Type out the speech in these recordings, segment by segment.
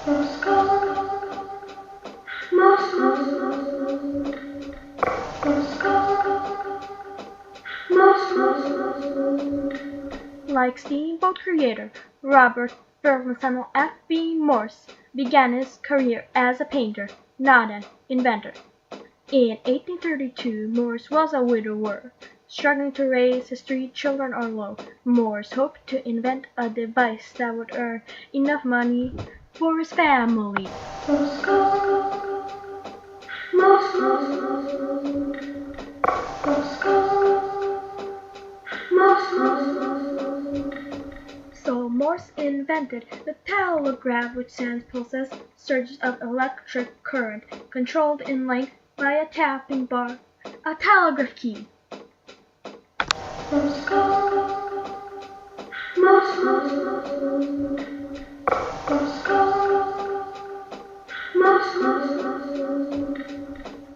Morse code, Morse, Morse code, Morse. Like steamboat creator Robert Burton Samuel F.B. Morse began his career as a painter, not an inventor. In 1832, Morse was a widower, struggling to raise his 3 children alone. Morse hoped to invent a device that would earn enough money for his family. Morse code, Morse, Morse code, Morse. So Morse invented the telegraph, which sends pulses, surges of electric current, controlled in length by a tapping bar, a telegraph key. Morse code, Morse, Morse code, Morse.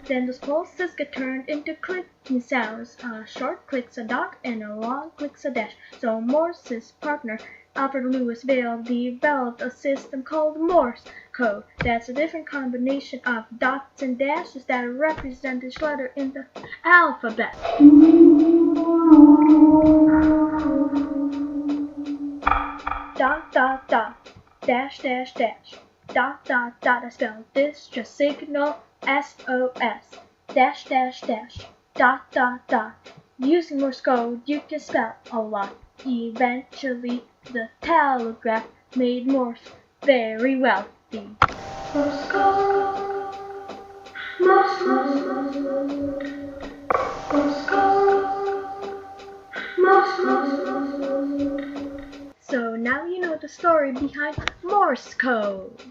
Then those pulses get turned into clicking sounds. A short click's a dot and a long click's a dash. So Morse's partner, Alfred Lewis Vail, developed a system called Morse code. That's a different combination of dots and dashes that represent each letter in the alphabet. Dot, dot, dot, dash, dash, dash, dot, dot, dot. I spelled this, just signal SOS, dash, dash, dash, dot, dot, dot. Using Morse code, you can spell a lot. Eventually, the telegraph made Morse very wealthy. Morse code, Morse, Morse code, Morse. So now you know the story behind Morse code.